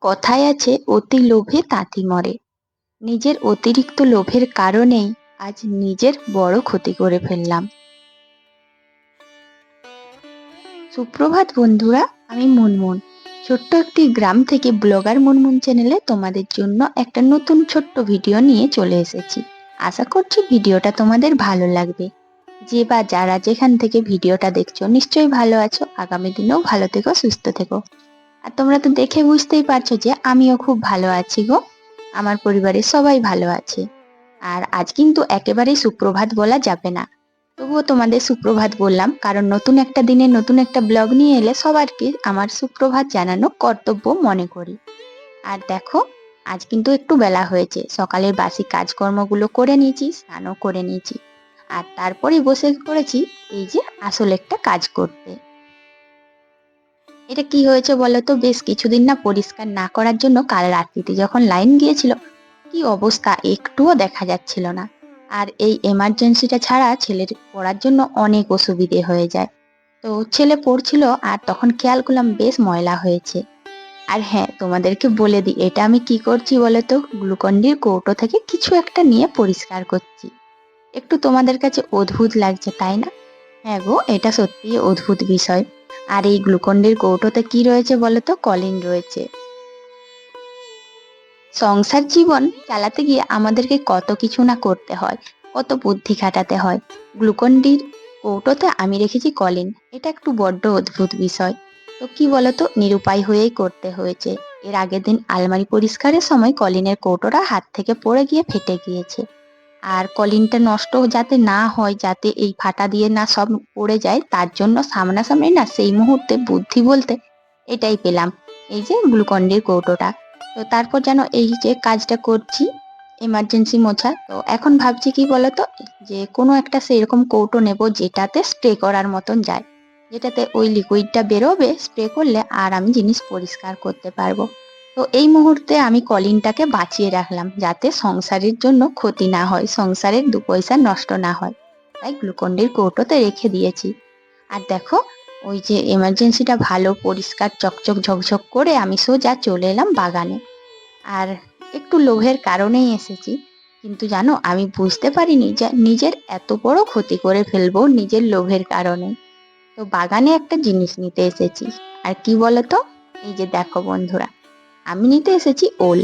কথায় আছে অতি লোভে তাঁতি মরে। নিজের অতিরিক্ত লোভের কারণেই আজ নিজের বড় ক্ষতি করে ফেললাম। সুপ্রভাত বন্ধুরা, আমি মুনমুন। ছোট্ট একটি গ্রাম থেকে ব্লগার মুনমুন চ্যানেলে তোমাদের জন্য একটা নতুন ছোট্ট ভিডিও নিয়ে চলে এসেছি। আশা করছি ভিডিওটা তোমাদের ভালো লাগবে। যে বা যারা যেখান থেকে ভিডিওটা দেখছো নিশ্চয়ই ভালো আছো, আগামী দিনেও ভালো থেকো, সুস্থ থেকো। আর তোমরা তো দেখে বুঝতেই পারছো যে আমিও খুব ভালো আছি গো। আমার পরিবারের সবাই ভালো আছে। আর আজ কিন্তু একেবারেই সুপ্রভাত বলা যাবে না, তবুও তোমাদের সুপ্রভাত বললাম, কারণ নতুন একটা দিনে নতুন একটা ব্লগ নিয়ে এলে সবারকে আমার সুপ্রভাত জানানো কর্তব্য মনে করি। আর দেখো, আজ কিন্তু একটু বেলা হয়েছে, সকালের বাসি কাজকর্মগুলো করে নিয়েছি, স্নানও করে নিয়েছি। আর তারপরেই বসে পড়েছি এই যে আসল একটা কাজ করতে। এটা কি হয়েছে বলতো, বেশ কিছুদিন না পরিষ্কার না করার জন্য কাল রাত্রিতে যখন লাইন গিয়েছিল, কি অবস্থা একটুও দেখা যাচ্ছিল না। আর এই এমার্জেন্সিটা ছাড়া ছেলের পড়ার জন্য অনেক অসুবিধে হয়ে যায়। তো ছেলে পড়ছিল আর তখন খেয়াল করলাম বেশ ময়লা হয়েছে। আর হ্যাঁ, তোমাদেরকে বলে দিই এটা আমি কি করছি বলতো, গ্লুকন্ডির কৌটো থেকে কিছু একটা নিয়ে পরিষ্কার করছি। একটু তোমাদের কাছে অদ্ভুত লাগছে তাই না? হ্যাঁ গো, এটা সত্যিই অদ্ভুত বিষয়। আর এই গ্লুকন্ডির কৌটোতে কি রয়েছে বলতো, কলিন রয়েছে। সংসার জীবন চালাতে গিয়ে আমাদেরকে কত কিছু না করতে হয়, কত বুদ্ধি খাটাতে হয়। গ্লুকন্ডির কৌটোতে আমি রেখেছি কলিন, এটা একটু বড্ড অদ্ভুত বিষয়। তো কি বলতো, নিরুপায় হয়েই করতে হয়েছে। এর আগের দিন আলমারি পরিষ্কারের সময় কলিনের কৌটোটা হাত থেকে পড়ে গিয়ে ফেটে গিয়েছে। আর কলিনটা নষ্ট যাতে না হয়, যাতে এই ফাটা দিয়ে না সব পড়ে যায়, তার জন্য সামনাসামনি না সেই মুহূর্তে বুদ্ধি বলতে এটাই পেলাম, এই যে গ্লুকন্ডির কৌটোটা। তো তারপর যেন এই যে কাজটা করছি, এমার্জেন্সি মোছা, তো এখন ভাবছি কি বলতো, যে কোনো একটা সেরকম কৌটো নেব যেটাতে স্প্রে করার মতন যায়, যেটাতে ওই লিকুইডটা বেরোবে, স্প্রে করলে আর আমি জিনিস পরিষ্কার করতে পারবো। তো এই মুহূর্তে আমি কলিনটাকে বাঁচিয়ে রাখলাম যাতে সংসারের জন্য ক্ষতি না হয়, সংসারের 2 পয়সা নষ্ট না হয়, তাই গ্লুকন্ডির কৌটোতে রেখে দিয়েছি। আর দেখো, ওই যে এমার্জেন্সিটা ভালো পরিষ্কার চকচক ঝকঝক করে আমি সোজা চলে এলাম বাগানে। আর একটু লোভের কারণেই এসেছি, কিন্তু জানো আমি বুঝতে পারিনি যে নিজের এত বড় ক্ষতি করে ফেলবো নিজের লোভের কারণে। তো বাগানে একটা জিনিস নিতে এসেছি। আর কি বলতো, এই যে দেখো বন্ধুরা, আমি নিতে এসেছি ওল।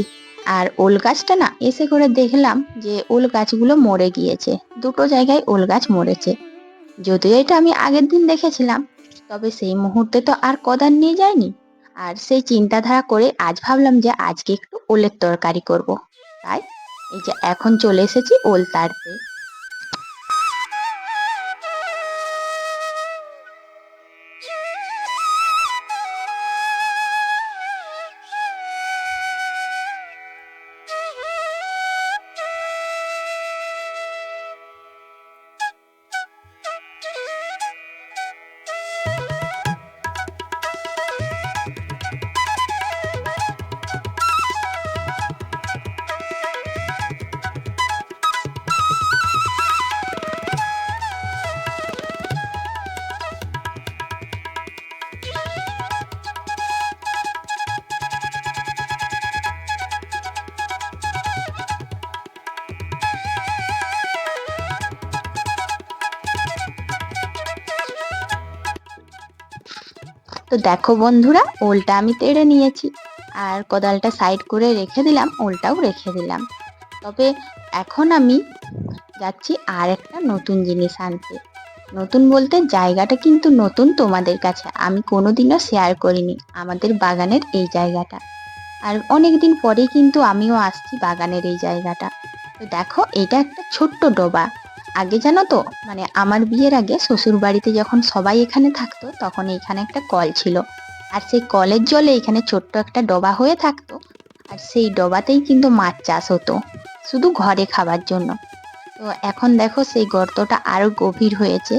আর ওল গাছটা না এসে করে দেখলাম যে ওল গাছগুলো মরে গিয়েছে, দুটো জায়গায় ওল গাছ মরেছে। যদিও এটা আমি আগের দিন দেখেছিলাম, তবে সেই মুহূর্তে তো আর কদার নিয়ে যায়নি। আর সেই চিন্তাধারা করে আজ ভাবলাম যে আজকে একটু ওলের তরকারি করব। তাই এই যে এখন চলে এসেছি ওল তাড়তে। তো দেখো বন্ধুরা, ওলটা আমি তেড়ে নিয়েছি, আর কোদালটা সাইড করে রেখে দিলাম, ওলটাও রেখে দিলাম। তবে এখন আমি যাচ্ছি আর একটা নতুন জিনিস আনতে। নতুন বলতে জায়গাটা কিন্তু নতুন তোমাদের কাছে, আমি কোনোদিনও শেয়ার করিনি আমাদের বাগানের এই জায়গাটা। আর অনেকদিন পরেই কিন্তু আমিও আসছি বাগানের এই জায়গাটা। তো দেখো, এটা একটা ছোট্ট ডোবা। আগে জানো তো, মানে আমার বিয়ের আগে শ্বশুর বাড়িতে যখন সবাই এখানে থাকতো তখন এইখানে একটা কল ছিল। আর সেই কলের জলে এখানে ছোট্ট একটা ডোবা হয়ে থাকতো। আর সেই ডোবাতেই কিন্তু মাছ চাষ হতো, শুধু ঘরে খাবার জন্য। তো এখন দেখো সেই গর্তটা আরো গভীর হয়েছে।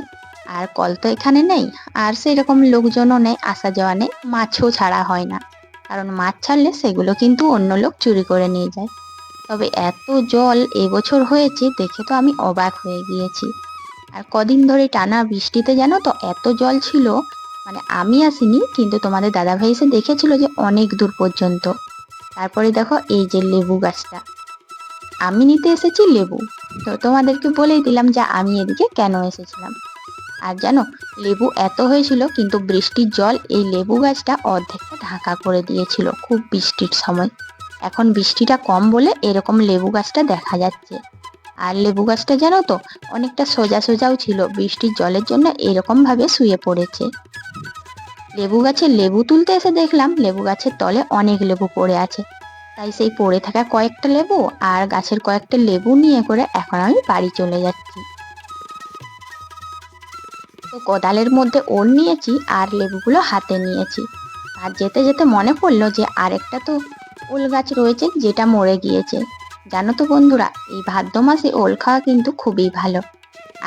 আর কল তো এখানে নেই, আর সেই রকম লোকজনও নেই, আসা যাওয়া নেই, মাছও ছাড়া হয় না, কারণ মাছ ছাড়লে সেগুলো কিন্তু অন্য লোক চুরি করে নিয়ে যায়। তবে এত জল এবছর হয়েছে দেখে তো আমি অবাক হয়ে গিয়েছি। আর কদিন ধরে টানা বৃষ্টিতে জানো তো এত জল ছিল, মানে আমি আসিনি কিন্তু তোমাদের দাদাভাই এসে দেখেছিল যে অনেক দূর পর্যন্ত। তারপরে দেখো এই যে লেবু গাছটা, আমি নিতে এসেছি লেবু। তো তোমাদেরকে বলেই দিলাম যে আমি এদিকে কেন এসেছিলাম। আর জানো, লেবু এত হয়েছিল কিন্তু বৃষ্টির জল এই লেবু গাছটা অর্ধেকটা ঢাকা করে দিয়েছিল খুব বৃষ্টির সময়। এখন বৃষ্টিটা কম বলে এরকম লেবু গাছটা দেখা যাচ্ছে। আর লেবু গাছটা জানো তো অনেকটা সোজা সোজাও ছিল, বৃষ্টির জলের জন্য এরকম ভাবে শুয়ে পড়েছে। লেবু গাছে লেবু তুলতে এসে দেখলাম লেবু গাছের তলে অনেক লেবু পড়ে আছে। তাই সেই পড়ে থাকা কয়েকটা লেবু আর গাছের কয়েকটা লেবু নিয়ে করে এখন আমি বাড়ি চলে যাচ্ছি। তো কোদালের মধ্যে ওল নিয়েছি আর লেবুগুলো হাতে নিয়েছি। আর যেতে যেতে মনে পড়লো যে আরেকটা তো ওল গাছ রয়েছে যেটা মরে গিয়েছে। জানো তো বন্ধুরা, এই ভাদ্র মাসে ওল খাওয়া কিন্তু খুবই ভালো।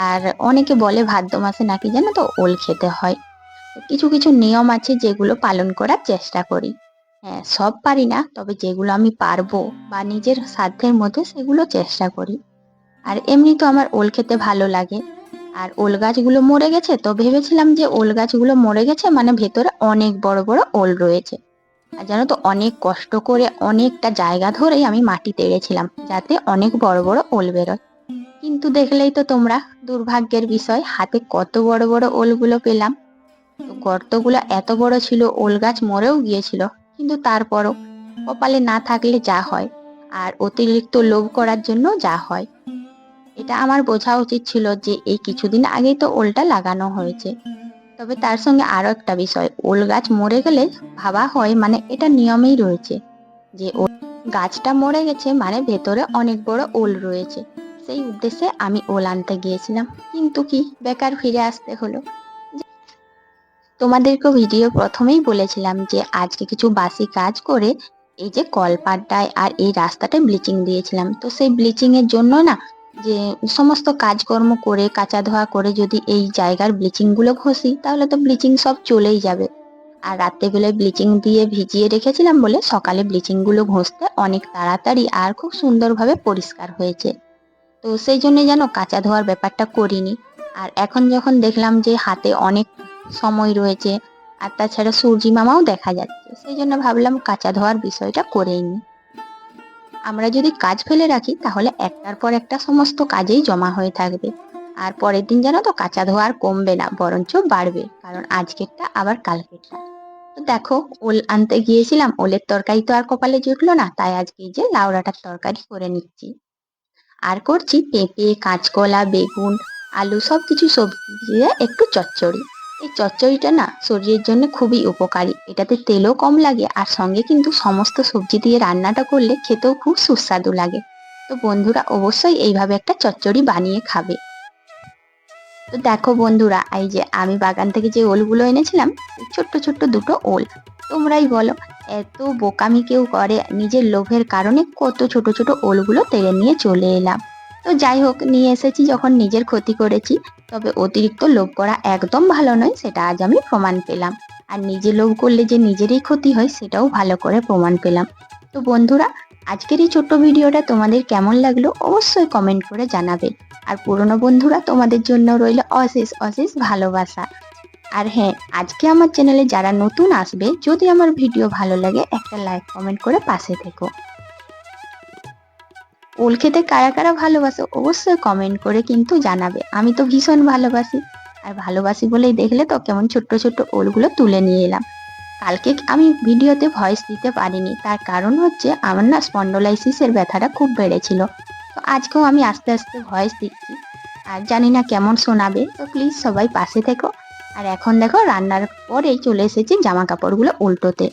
আর অনেকে বলে ভাদ্র মাসে নাকি জানো তো ওল খেতে হয়। তো কিছু কিছু নিয়ম আছে যেগুলো পালন করার চেষ্টা করি। হ্যাঁ, সব পারি না, তবে যেগুলো আমি পারবো বা নিজের সাধ্যের মধ্যে সেগুলো চেষ্টা করি। আর এমনি তো আমার ওল খেতে ভালো লাগে। আর ওল গাছগুলো মরে গেছে তো ভেবেছিলাম যে ওল গাছগুলো মরে গেছে মানে ভেতরে অনেক বড় বড় ওল রয়েছে। আর জানো তো অনেক কষ্ট করে অনেকটা জায়গা ধরেই আমি মাটি তেড়েছিলাম যাতে অনেক বড় বড় ওল বেরোয়। কিন্তু দেখলেই তো তোমরা, দুর্ভাগ্যের বিষয় হাতে কত বড় বড় ওলগুলো পেলাম। তো গর্তগুলো এত বড় ছিল, ওল গাছ মরেও গিয়েছিল, কিন্তু তারপরও কপালে না থাকলে যা হয়, আর অতিরিক্ত লোভ করার জন্য যা হয়। এটা আমার বোঝা উচিত ছিল যে এই কিছুদিন আগেই তো ওলটা লাগানো হয়েছে। তবে তার সঙ্গে আরো একটা বিষয়, ওল গাছ মরে গেলে ভাবা হয় মানে এটা নিয়মেই রয়েছে যে গাছটা মরে গেছে মানে ভেতরে অনেক বড় ওল রয়েছে। সেই উদ্দেশ্যে আমি ওল আনতে গিয়েছিলাম, কিন্তু কি বেকার ফিরে আসতে হলো। তোমাদেরকে ভিডিও প্রথমেই বলেছিলাম যে আজকে কিছু বাসি কাজ করে এই যে কলপাড়টায় আর এই রাস্তাটায় ব্লিচিং দিয়েছিলাম। তো সেই ব্লিচিং এর জন্য না, যে সমস্ত কাজকর্ম করে কাঁচা ধোয়া করে যদি এই জায়গার ব্লিচিং গুলো ঘষি তাহলে তো ব্লিচিং সব চলেই যাবে। আর রাত্রেবেলায় ব্লিচিং দিয়ে ভিজিয়ে রেখেছিলাম বলে সকালে ব্লিচিং গুলো ঘষতে অনেক তাড়াতাড়ি আর খুব সুন্দরভাবে পরিষ্কার হয়েছে। তো সেই জন্য যেন কাঁচা ধোয়ার ব্যাপারটা করিনি। আর এখন যখন দেখলাম যে হাতে অনেক সময় রয়েছে আর তাছাড়া সূর্যি মামাও দেখা যাচ্ছে, সেই জন্য ভাবলাম কাঁচা ধোয়ার বিষয়টা করেই নি। আমরা যদি কাজ ফেলে রাখি তাহলে একটার পর একটা সমস্ত কাজেই জমা হয়ে থাকবে। আর পরের দিন যেন তো কাঁচা ধোয়া আর কমবে না, বরঞ্চ বাড়বে, কারণ আজকেরটা আবার কালকেরটা। তো দেখো, ওল আনতে গিয়েছিলাম, ওলের তরকারি তো আর কপালে জুটলো না, তাই আজকে এই যে লাউড়াটার তরকারি করে নিচ্ছি। আর করছি পেঁপে, কাঁচকলা, বেগুন, আলু সবকিছু সবজি দিয়ে একটু চচ্চড়ি। এই চচ্চড়িটা না শরীরের জন্য খুবই উপকারী, এটাতে তেলও কম লাগে আর সঙ্গে কিন্তু সমস্ত সবজি দিয়ে রান্নাটা করলে খেতেও খুব সুস্বাদু লাগে। তো বন্ধুরা অবশ্যই এইভাবে একটা চচ্চড়ি বানিয়ে খাবে। তো দেখো বন্ধুরা, এই যে আমি বাগান থেকে যে ওলগুলো এনেছিলাম, ছোট্ট ছোট্ট দুটো ওল। তোমরাই বলো, এত বোকামি কেউ করে? নিজের লোভের কারণে কত ছোট ছোট ওলগুলো তেড়ে নিয়ে চলে এলাম। তো যাই হোক, নিয়ে এসেছি যখন নিজের ক্ষতি করেছি। তবে অতিরিক্ত লোভ করা একদম ভালো নয়, সেটা আজ আমি প্রমাণ পেলাম। আর নিজে লোভ করলে যে নিজেরই ক্ষতি হয় সেটাও ভালো করে প্রমাণ পেলাম। তো বন্ধুরা, আজকের এই ছোট্ট ভিডিওটা তোমাদের কেমন লাগলো অবশ্যই কমেন্ট করে জানাবে। আর পুরনো বন্ধুরা, তোমাদের জন্য রইল অশেষ অশেষ ভালোবাসা। আর হ্যাঁ, আজকে আমার চ্যানেলে যারা নতুন আসবে, যদি আমার ভিডিও ভালো লাগে একটা লাইক কমেন্ট করে পাশে থেকো। ওল খেতে কারা কারা ভালোবাসো অবশ্যই কমেন্ট করে কিন্তু জানাবে, আমি তো ভীষণ ভালোবাসি। আর ভালোবাসি বলেই দেখলে তো কেমন ছোট্ট ছোট্ট ওলগুলো তুলে নিয়ে এলাম। কালকে আমি ভিডিওতে ভয়েস দিতে পারিনি, তার কারণ হচ্ছে আমার না স্পন্ডোলাইসিসের ব্যথাটা খুব বেড়েছিল। তো আজকেও আমি আস্তে আস্তে ভয়েস দিচ্ছি। আর জানি না কেমন শোনাবে, তো প্লিজ সবাই পাশে থেকো। আর এখন দেখো রান্নার পরেই চলে এসেছি জামা কাপড়গুলো উল্টোতে।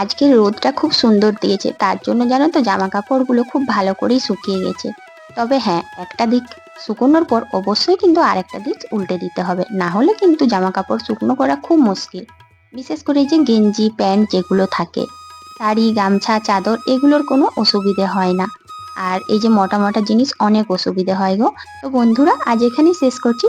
আজকে রোদটা খুব সুন্দর দিয়েছে, তার জন্য জানো তো জামা কাপড়গুলো খুব ভালো করেই শুকিয়ে গেছে। তবে হ্যাঁ, একটা দিক শুকোনোর পর অবশ্যই কিন্তু আরেকটা দিক উল্টে দিতে হবে, না হলে কিন্তু জামা কাপড় শুকনো করা খুব মুশকিল। বিশেষ করে এই যে গেঞ্জি প্যান্ট যেগুলো থাকে, শাড়ি গামছা চাদর, এগুলোর কোনো অসুবিধে হয় না। আর এই যে মোটা মোটা জিনিস অনেক অসুবিধে হয় গো। তো বন্ধুরা, আজ এখানেই শেষ করছি।